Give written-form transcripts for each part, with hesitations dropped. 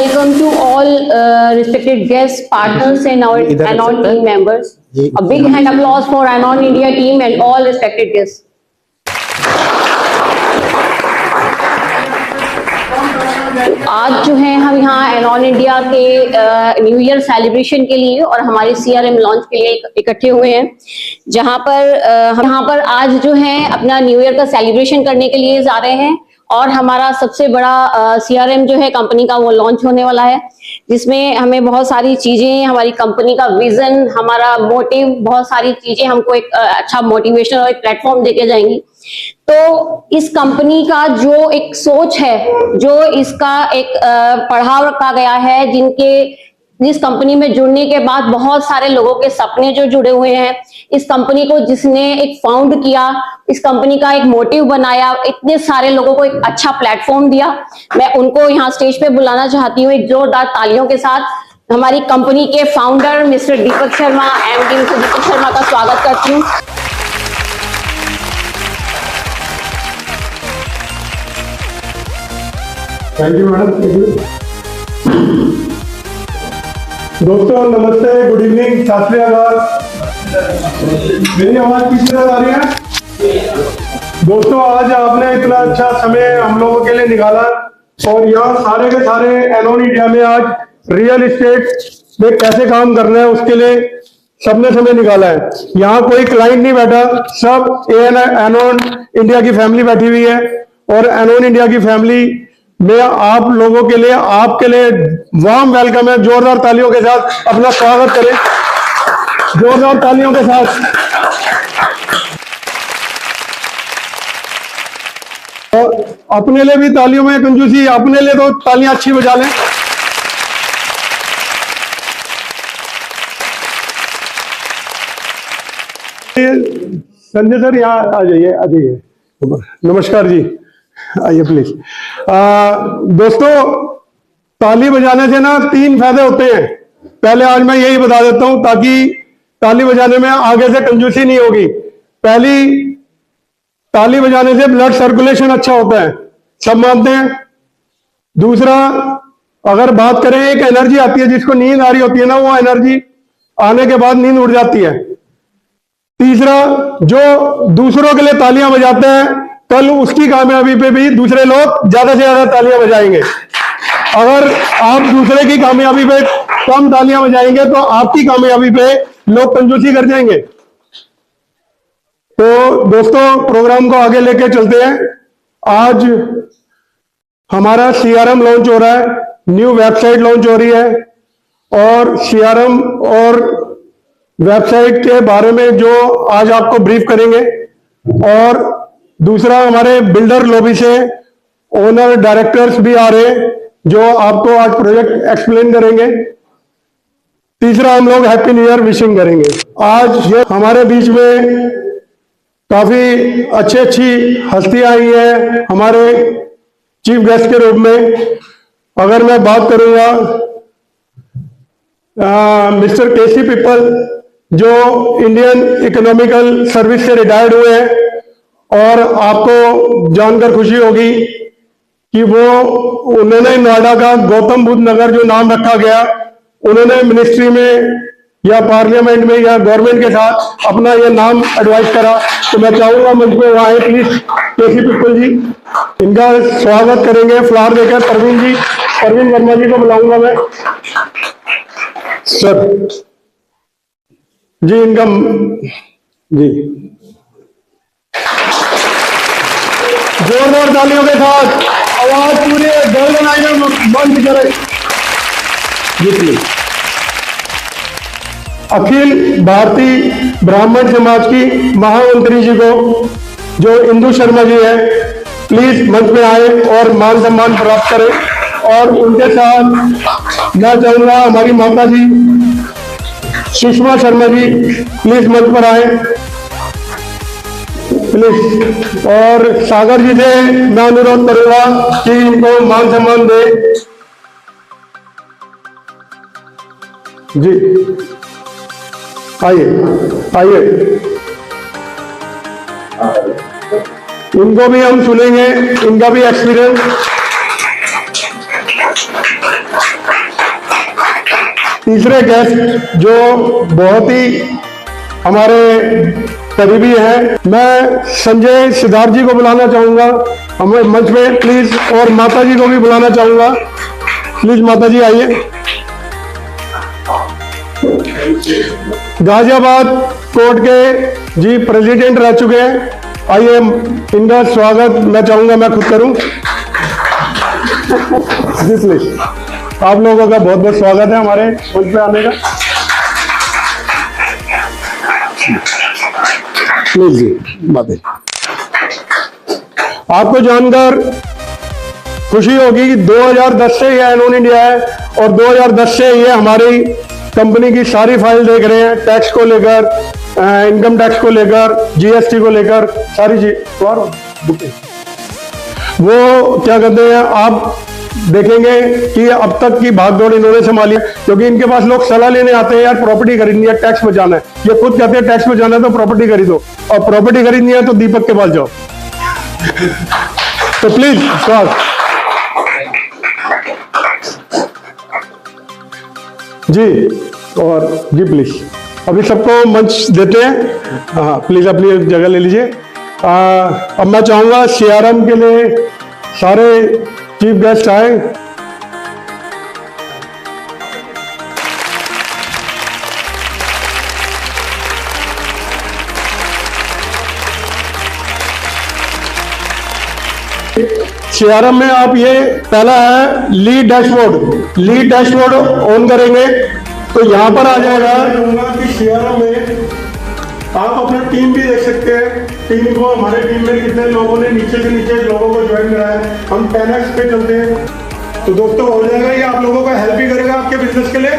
welcome to all respected guests, partners, and our Anon team members. A big hand applause for Anon India team and all respected guests. आज जो है हम यहाँ एनॉन India के new year celebration के लिए और हमारे CRM लॉन्च के लिए इकट्ठे हुए हैं, जहाँ पर आज जो है अपना न्यू ईयर का सेलिब्रेशन करने के लिए जा रहे हैं और हमारा सबसे बड़ा CRM जो है कंपनी का वो लॉन्च होने वाला है, जिसमें हमें बहुत सारी चीजें, हमारी कंपनी का विजन, हमारा मोटिव, बहुत सारी चीजें हमको एक अच्छा मोटिवेशनल और एक प्लेटफॉर्म देके जाएंगी। तो इस कंपनी का जो एक सोच है, जो इसका एक पढ़ाव रखा गया है, जिस कंपनी में जुड़ने के बाद बहुत सारे लोगों के सपने जो जुड़े हुए हैं, इस कंपनी को जिसने एक फाउंड किया, इस कंपनी का एक मोटिव बनाया, इतने सारे लोगों को एक अच्छा प्लेटफॉर्म दिया, मैं उनको यहाँ स्टेज पे बुलाना चाहती हूँ एक जोरदार तालियों के साथ। हमारी कंपनी के founder mister Deepak Sharma, MD mister Deepak Sharma का स्वागत करती हूँ। Thank you madam, thank you. दोस्तों नमस्ते, गुड इवनिंग, सत श्री अकाल। मेरी आवाज किस तरह आ रही है? दोस्तों आज आपने इतना अच्छा समय हम लोगों के लिए निकाला और यहाँ सारे के सारे एनॉन इंडिया में आज रियल एस्टेट में कैसे काम करना है उसके लिए सबने समय निकाला है। यहाँ कोई क्लाइंट नहीं बैठा, सब एनॉन इंडिया की फैमिली बैठी हुई है और एनॉन इंडिया की फैमिली में आप लोगों के लिए, आपके लिए वार्म वेलकम है। जोरदार तालियों के साथ अपना स्वागत करें, जोरदार तालियों के साथ। और अपने लिए भी तालियों में कंजूसी, अपने लिए तो तालियां अच्छी बजा लें। संजय सर यहाँ आ जाइए, आ जाइए। नमस्कार जी, आइए प्लीज। दोस्तों ताली बजाने से ना 3 फायदे होते हैं। पहले आज मैं यही बता देता हूं ताकि ताली बजाने में आगे से कंजूसी नहीं होगी। पहली, ताली बजाने से ब्लड सर्कुलेशन अच्छा होता है, सब मानते हैं। दूसरा, अगर बात करें एक एनर्जी आती है, जिसको नींद आ रही होती है ना, वो एनर्जी आने के बाद नींद उड़ जाती है। तीसरा, जो दूसरों के लिए तालियां बजाते हैं, कल उसकी कामयाबी पे भी दूसरे लोग ज्यादा से ज्यादा तालियां बजाएंगे। अगर आप दूसरे की कामयाबी पे कम तालियां बजाएंगे तो आपकी कामयाबी पे लोग कंजूसी कर जाएंगे। तो दोस्तों प्रोग्राम को आगे लेके चलते हैं। आज हमारा CRM लॉन्च हो रहा है, न्यू वेबसाइट लॉन्च हो रही है और CRM और वेबसाइट के बारे में जो आज आपको ब्रीफ करेंगे। और दूसरा, हमारे बिल्डर लॉबी से ओनर डायरेक्टर्स भी आ रहे हैं जो आपको आज प्रोजेक्ट एक्सप्लेन करेंगे। तीसरा, हम लोग हैप्पी न्यू ईयर विशिंग करेंगे। आज ये हमारे बीच में काफी अच्छी हस्तियां आई है हमारे चीफ गेस्ट के रूप में। अगर मैं बात करूंगा मिस्टर KC पिप्पल, जो इंडियन इकोनॉमिकल सर्विस से रिटायर्ड हुए हैं, और आपको जानकर खुशी होगी कि उन्होंने नोएडा का गौतम बुद्ध नगर जो नाम रखा गया, उन्होंने मिनिस्ट्री में या पार्लियामेंट में या गवर्नमेंट के साथ अपना ये नाम एडवाइस करा। तो मैं चाहूंगा मंच पे वो आए प्लीज, KC पिप्पल जी। इनका स्वागत करेंगे फ्लावर देकर। परवीन वर्मा जी को बुलाऊंगा मैं सर जी। इनका जी जोरदार तालियों के साथ आवाज पूरे गोल्डन आइडल मंच करें जी प्लीज। अखिल भारतीय ब्राह्मण समाज की महामंत्री जी को, जो इंदु शर्मा जी है, प्लीज मंच में आए और मान सम्मान प्राप्त करें। और उनके साथ मैं चाहूंगा हमारी माता जी सुषमा शर्मा जी प्लीज मंच पर आए प्लीज। और सागर जी से मैं अनुरोध करूंगा कि इनको मान सम्मान दे जी। आइए आइए, इनको भी हम सुनेंगे, इनका भी एक्सपीरियंस। तीसरे गेस्ट जो बहुत ही हमारे करीबी हैं, मैं संजय सिद्धार्थ जी को बुलाना चाहूंगा हमें मंच पे प्लीज, और माता जी को भी बुलाना चाहूंगा प्लीज। माता जी आइए। गाजियाबाद कोर्ट के जी प्रेसिडेंट रह चुके हैं, आइए इनका स्वागत मैं चाहूंगा मैं खुद करूं जी प्लीज। आप लोगों का बहुत बहुत स्वागत है हमारे मंच पे आने का। प्लीज जी बातें। आपको जानकर खुशी होगी कि 2010 से ये एनोन इंडिया है और 2010 से ये हमारी कंपनी की सारी फाइल देख रहे हैं, टैक्स को लेकर, इनकम टैक्स को लेकर, जीएसटी को लेकर, सारी चीज। वो क्या कहते हैं, आप देखेंगे कि अब तक की भागदौड़ इन्होंने संभाली, क्योंकि इनके पास लोग सलाह लेने आते हैं, यार प्रॉपर्टी खरीदनी है, टैक्स बचाना है। ये खुद कहते हैं टैक्स बचाना है तो प्रॉपर्टी खरीदो, और प्रॉपर्टी खरीदनी है तो दीपक के पास जाओ। तो प्लीज स्वागत जी, और जी प्लीज अभी सबको मंच देते हैं। हाँ प्लीज अपनी जगह ले लीजिए। अब मैं चाहूंगा सीआरएम के लिए सारे चीफ गेस्ट आए। सीआरएम में आप ये पहला है lead dashboard. Lead dashboard on करेंगे तो यहां पर आ जाएगा कि सीआरएम में आप अपना टीम भी देख सकते हैं। टीम को, हमारे टीम में कितने लोगों ने नीचे से नीचे लोगों को ज्वाइन कराया है। हम 10x पे चलते हैं तो दोस्तों हो जाएगा, ये आप लोगों का हेल्प भी करेगा आपके बिजनेस के लिए।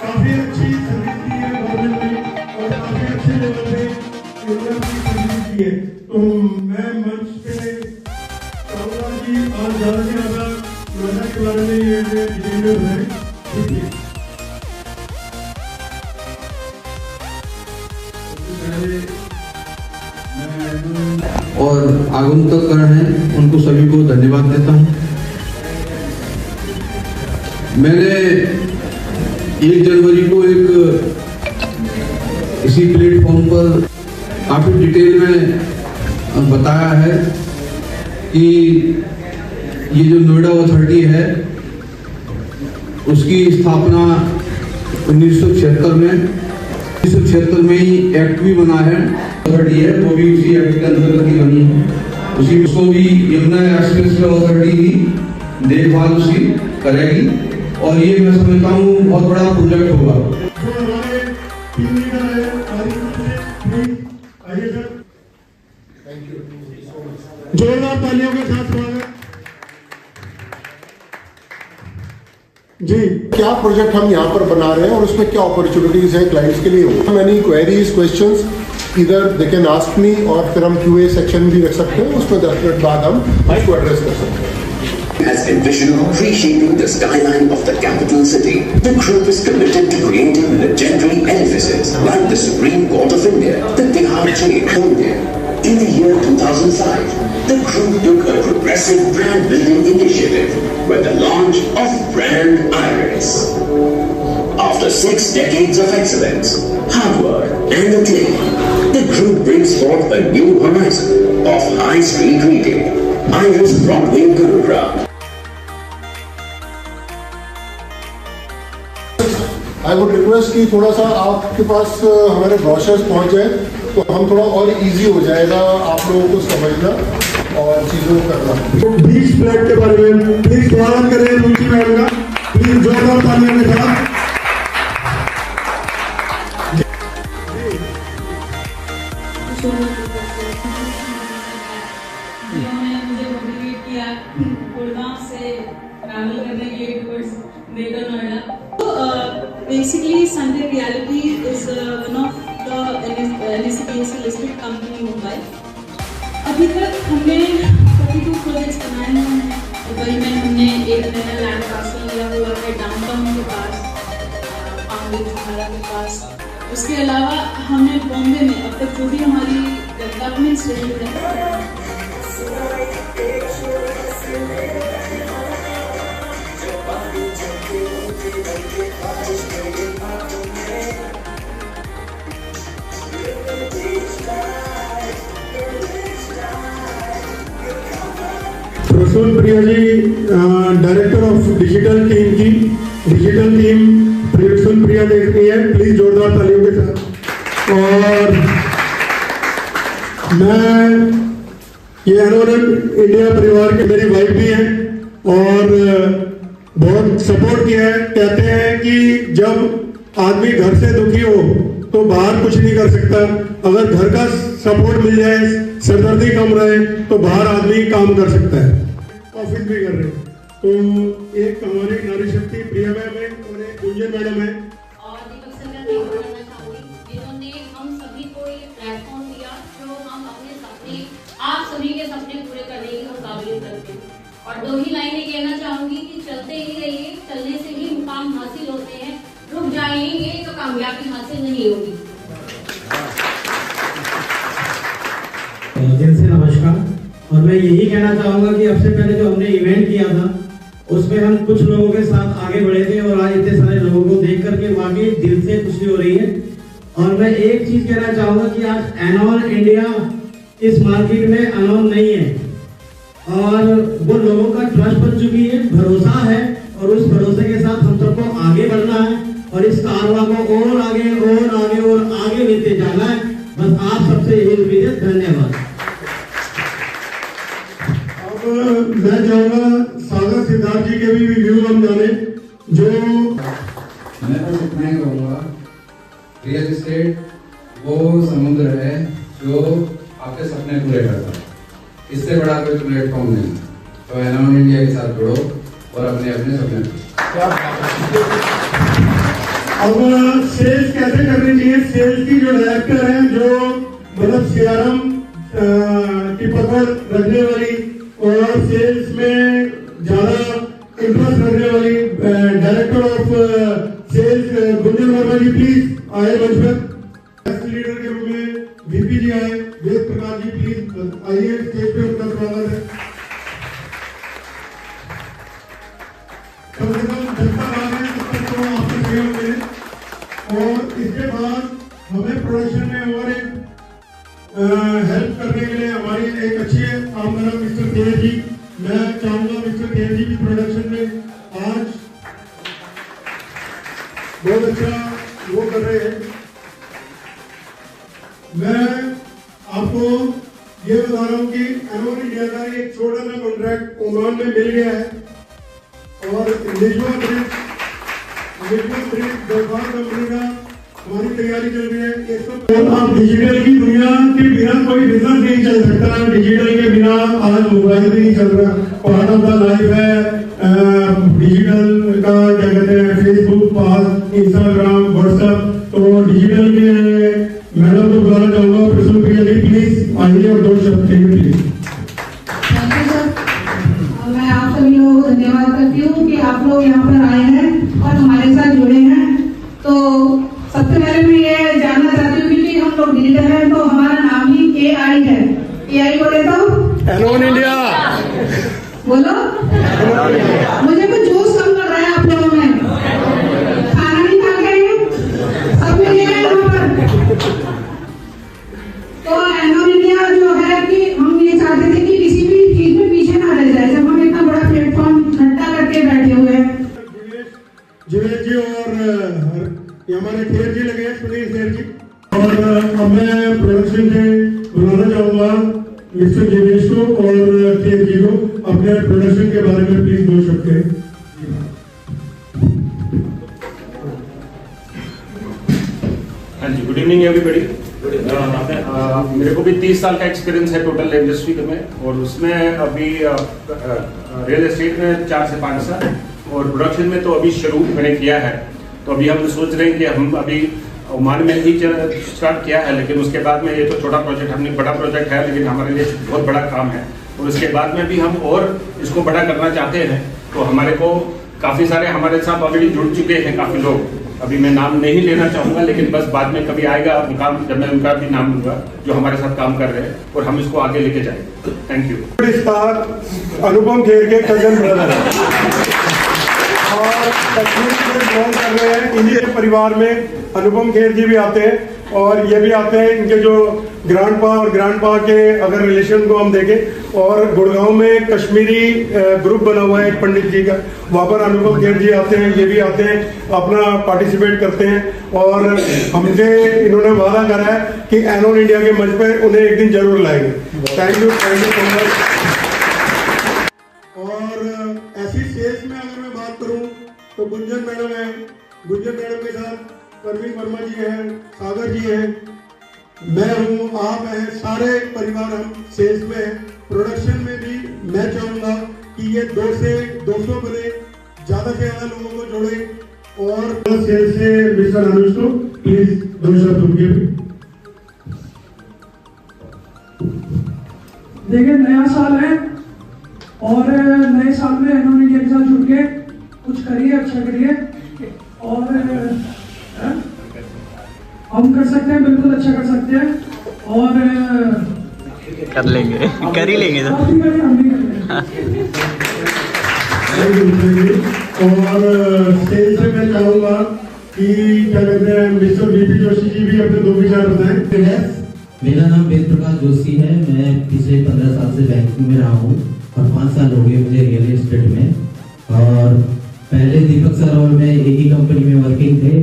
काफी अच्छी सर्विस दी है गवर्नमेंट ने और काफी अच्छे लेवल पे सर्विस दी है। तो मैं मंच पे चाहूंगा कि आज ज्यादा से ज्यादा योजना के बारे में ये डिटेल है। और आगंतुकगण हैं उनको सभी को धन्यवाद देता हूं। मैंने 1 जनवरी को एक इसी प्लेटफॉर्म पर काफी डिटेल में बताया है कि ये जो नोएडा अथॉरिटी है उसकी स्थापना 1976 में ही एक्ट भी बना है। अथॉरिटी है वो भी उसी एक्ट के अंतर्गत ही बनी है। उसी को भी यमुना एक्सप्रेस वे अथॉरिटी ही देखभाल उसकी करेगी और ये मैं समझता हूँ बहुत बड़ा प्रोजेक्ट होगा। जोरदार तालियों के साथ स्वागत जी। क्या प्रोजेक्ट हम यहाँ पर बना रहे हैं और उसमें क्या अपॉर्चुनिटीज है क्लाइंट्स के लिए? मैनी क्वेरीज, क्वेश्चंस इधर दे कैन आस्क मी और फिर हम क्यूए सेक्शन भी रख सकते हैं, उसमें 10 मिनट बाद हम इसको एड्रेस कर सकते हैं। Has envisioned reshaping the skyline of the capital city. The group is committed to creating legendary edifices like the Supreme Court of India, the Tihar Jail, India. In the year 2005, the group took a progressive brand building initiative with the launch of Brand Iris. After 6 decades of excellence, hard work, and acclaim, the group brings forth a new horizon of high street retail. Iris Broadway, Gurugram. I would request कि थोड़ा सा आपके पास हमारे brochures पहुंच जाए तो हम थोड़ा और इजी हो जाएगा आप लोगों को समझना और चीजों को करना। तो 20 फ्लैट के बारे में प्लीज स्वागत करें रुचि मैडम का, प्लीज जोरदार तालियों के साथ। मुझे मोटिवेट किया गुड़गांव से ट्रैवल करने के लिए towards greater Noida. Basically, Sunday Reality is one of the NSE listed company in Mumbai. अभी तक हमने 42 प्रोजेक्ट्स बनाए हुए हैं। दुबई में हमने एक नया लैंड पार्सल लिया हुआ है डाउनटाउन के पास, पामबिच के पास। उसके अलावा हमने बॉम्बे में अब तक जो भी हमारी डेवलपमेंट्स रही है Prasoon Priya ji director of digital team की डिजिटल टीम प्रसून प्रिया देख रही है, प्लीज जोरदार तालियों के साथ। और मैं ये एनोरल इंडिया परिवार के मेरी वाइफ भी है और बहुत सपोर्ट किया है। कहते हैं कि जब आदमी घर से दुखी हो तो बाहर कुछ नहीं कर सकता, अगर घर का सपोर्ट मिल जाए, सरदर्दी कम रहे तो बाहर आदमी काम कर सकता है। ऑफिस भी कर रहे हैं तो एक हमारी नारी शक्ति प्रिया मैम है और एक गुंजन मैडम है। और दीपक सर मैं थैंक यू करना चाहूंगी जिन्होंने हम सभी को ये प्लेटफॉर्म दिया जो हम अपने सपने, आप सभी के सपने पूरे करने की हम काबिलियत रखते हैं। और दो ही लाइनें कहना चाहूंगी कि चलते ही रहिए, चलने से ही मुकाम हासिल होते हैं, रुक जाएंगे तो कामयाबी हासिल नहीं होगी। दिल से नमस्कार। और मैं यही कहना चाहूंगा कि अब से पहले जो हमने इवेंट किया था उसमें हम कुछ लोगों के साथ आगे बढ़े थे और आज इतने सारे लोगों को देख करके वाकई दिल से खुशी हो रही है। और मैं एक चीज कहना चाहूंगा कि आज एनॉन इंडिया इस मार्केट में अनोन नहीं है और वो लोगों का ट्रस्ट बन चुकी है, भरोसा है और उस भरोसे के साथ हम सबको आगे बढ़ना है और इस कारवां को और आगे और आगे और आगे लेते जाना है। बस आप सबसे यही उम्मीद है। धन्यवाद। अब मैं चाहूंगा सागर सिद्धार्थ जी के भी व्यू हम जाने जो मैं बस इतना ही कहूँगा, रियल एस्टेट वो समुद्र है जो आपके सपने पूरे करता है, इससे बड़ा कोई प्लेटफॉर्म नहीं। तो एनॉन इंडिया के साथ जुड़ो और अपने अपने सपने। अब सेल्स कैसे करनी चाहिए, सेल्स की जो डायरेक्टर है जो मतलब सीआरएम की पकड़ रखने वाली और सेल्स में ज्यादा इंटरेस्ट रखने वाली director of sales Gunjan Verma ji please आए मंच पर। लीडर के रूप में वीपी जी आए, वेद प्रकाश जी प्लीज आइए स्टेज पे, उनका स्वागत है। कम से कम जनता भाग है तब तक तो आपके सहयोग मिले। और इसके बाद हमें प्रोडक्शन में और एक हेल्प करने के लिए हमारी एक अच्छी काम कर रहा मिस्टर केयर जी। मैं चाहूंगा मिस्टर केयर जी भी प्रोडक्शन में आज बहुत अच्छा वो कर रहे हैं। मैं आपको ये बता रहा हूँ कि एनॉन इंडिया का एक छोटा सा कॉन्ट्रैक्ट ओमान में मिल गया है और निजवा ब्रिज व्यापार कंपनी का हमारी तैयारी चल रही है। ये सब आप डिजिटल की दुनिया के बिना कोई बिजनेस नहीं चल सकता, डिजिटल के बिना आज मोबाइल भी नहीं चल रहा, पार्ट ऑफ द लाइफ है डिजिटल का, क्या कहते हैं फेसबुक, पास, इंस्टाग्राम, व्हाट्सएप। तो डिजिटल के मैडम को बुलाना चाहूंगा, प्रसून प्रिया जी प्लीज आइए और दो शब्द प्लीज। मैं आप सभी लोगों को धन्यवाद करती हूँ कि आप लोग यहाँ पर आए हैं और हमारे साथ जुड़े हैं। तो सबसे पहले मैं ये जानना चाहती हूँ कि हम लोग लीडर हैं तो हमारा नाम ही AI है। AI बोले तो एनॉन इंडिया बोलो। मुझे कुछ जोश कम कर रहा है आप लोगों में, खाना नहीं खा गए सब मिल गया यहाँ पर। तो एनॉन इंडिया जो है कि हम ये चाहते थे कि किसी भी चीज में पीछे ना रह जाए, जब हम इतना बड़ा प्लेटफॉर्म इकट्ठा करके बैठे हुए हैं। जिवेश जी और हमारे खेर जी लगे हैं, सुनील खेर जी। और अब मैं प्रोडक्शन से बुलाना चाहूंगा मिस्टर जिवेश को और खेर जी को, अपने प्रोडक्शन के बारे में प्लीज दो शब्द कहें। हाँ जी, गुड इवनिंग एवरीबॉडी। मेरे को भी 30 साल का एक्सपीरियंस है टोटल इंडस्ट्री में और उसमें अभी रियल एस्टेट में 4 से 5 साल और प्रोडक्शन में तो अभी शुरू मैंने किया है। तो अभी हम सोच रहे हैं कि हम अभी ओमान में ही स्टार्ट किया है, लेकिन उसके बाद में ये तो छोटा प्रोजेक्ट, हमने बड़ा प्रोजेक्ट है लेकिन हमारे लिए बहुत बड़ा काम है और उसके बाद में भी हम और इसको बड़ा करना चाहते हैं। तो हमारे को काफ़ी सारे हमारे साथ ऑलरेडी जुड़ चुके हैं काफ़ी लोग अभी मैं नाम नहीं लेना चाहूंगा, लेकिन बस बाद में कभी आएगा मुकाम जब मैं उनका भी नाम लूंगा जो हमारे साथ काम कर रहे हैं, और हम इसको आगे लेके जाएंगे। Thank you. Star Anupam Kher के कजन ब्रदर है और कश्मीर से बिलोंग कर रहे हैं। इन्हीं परिवार में अनुपम खेर जी भी आते हैं और ये भी आते हैं। इनके जो ग्रैंडपा और ग्रैंडपा के अगर रिलेशन को हम देखें, और गुड़गांव में कश्मीरी ग्रुप बना हुआ है एक पंडित जी का, वहाँ पर अनुपम खेर जी आते हैं, ये भी आते हैं, अपना पार्टिसिपेट करते हैं। और हमसे इन्होंने वादा करा है कि एनोन इंडिया के मंच पे उन्हें एक दिन जरूर लाएंगे। Thank you so much. और ऐसी सेल्स में अगर मैं बात करूं तो गुंजन मैडम है, गुंजन मैडम के साथ परवीन वर्मा जी हैं, सागर जी हैं, मैं हूं, आप हैं, सारे परिवार हम सेल्स में हैं। प्रोडक्शन में भी मैं चाहूंगा कि ये 2 से 200 बने, ज्यादा से ज्यादा लोगों को जोड़े। और सेल्स से मिस्टर अनुज को प्लीज 2 शब्द उनके। देखिए नया साल है और नए साल में एनोन इंडिया के साथ जुड़ के कुछ करिए, अच्छा करिए और हम कर सकते हैं, बिल्कुल अच्छा कर सकते हैं और कर लेंगे, कर ही लेंगे तो। हम भी कर लेंगे। और स्टेज से मैं चाहूंगा कि क्या कहते हैं मिस्टर बीपी जोशी जी भी अपने 2 विचार बताएं। मेरा नाम वेद प्रकाश जोशी है। मैं पिछले 15 साल से बैंकिंग में रहा हूँ और 5 साल हो गए मुझे रियल एस्टेट में। और पहले दीपक सर और मैं एक ही कंपनी में वर्किंग थे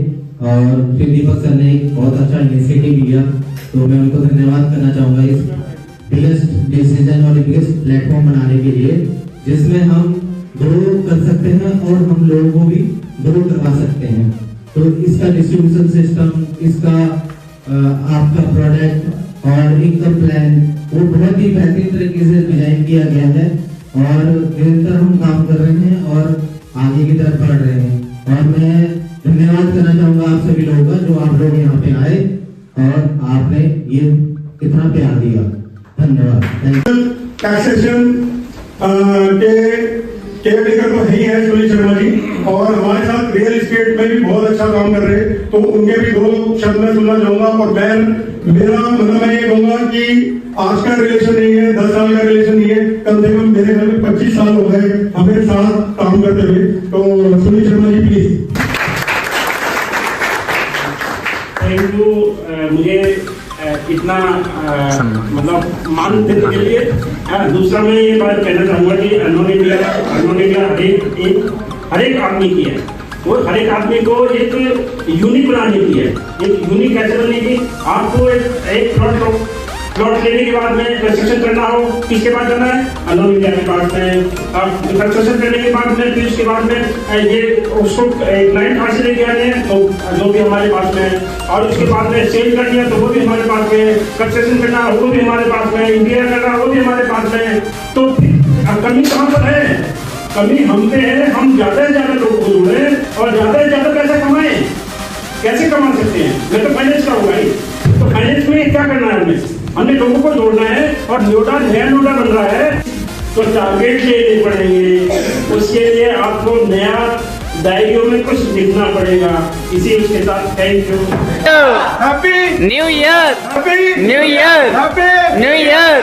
और फिर दीपक सर ने एक बहुत अच्छा इनिशिएटिव लिया, तो मैं उनको धन्यवाद करना चाहूँगा इस बिगेस्ट डिसीजन और बिगेस्ट प्लेटफॉर्म बनाने के लिए, जिसमें हम ग्रो कर सकते हैं और हम लोगों को भी ग्रो करवा सकते हैं। तो इसका डिस्ट्रीब्यूशन सिस्टम, इसका आपका प्रोडक्ट और इनकम प्लान वो बहुत ही बेहतरीन तरीके से डिजाइन किया गया है और निरंतर हम काम कर रहे हैं और आगे की तरफ बढ़ रहे हैं। और मैं धन्यवाद करना चाहूँगा आप सभी लोगों का जो आप लोग यहाँ पे आए और आपने ये इतना प्यार दिया। धन्यवाद। टैक्सेशन के लेकर तो ही है सुनील शर्मा जी, और हमारे साथ रियल एस्टेट में भी बहुत अच्छा काम कर रहे हैं, तो उनके भी 2 शब्द में सुनना चाहूंगा। और मेरा मतलब मैं ये कहूंगा कि आज का रिलेशन नहीं है, 10 साल का रिलेशन नहीं है, कम से कम मेरे घर में 25 साल हो गए हमें साथ काम करते हुए। तो Sunil Sharma ji please. Thank you मुझे इतना मतलब मान देने के लिए। दूसरा मैं ये बात कहना चाहूँगा कि एनोन इंडिया हर एक आदमी की है, और हर एक आदमी को एक यूनिक बनाने की है। एक यूनिक ऐसे बनने की, आपको एक प्लॉट लेने के बाद में कंस्ट्रक्शन करना हो, किसके पास जाना है? एनोन इंडिया के पास में। कंस्ट्रक्शन करने के बाद में फिर उसके बाद में ये उसको क्लाइंट कहाँ से लेके आने हैं, तो जो भी हमारे पास में है। और उसके बाद में सेल कर दिया तो वो भी हमारे पास में है, कंस्ट्रक्शन करना वो भी हमारे पास में है, इंटीरियर करना वो भी हमारे पास में है। तो कमी कहाँ पर है? कमी हम पे है, हम ज्यादा से ज्यादा लोगों को जोड़े और ज्यादा से ज्यादा पैसा कमाए। कैसे कमा सकते हैं? मैं तो फाइनेंस का होगा ही। तो फाइनेंस में क्या करना है? हमने लोगों को जोड़ना है और नया नोटा बन रहा है, तो टारगेट लेने पड़ेंगे। उसके लिए आपको नया डायरियों में कुछ लिखना पड़ेगा। इसी उसके साथ thank you. Happy new year, happy new year, happy new year.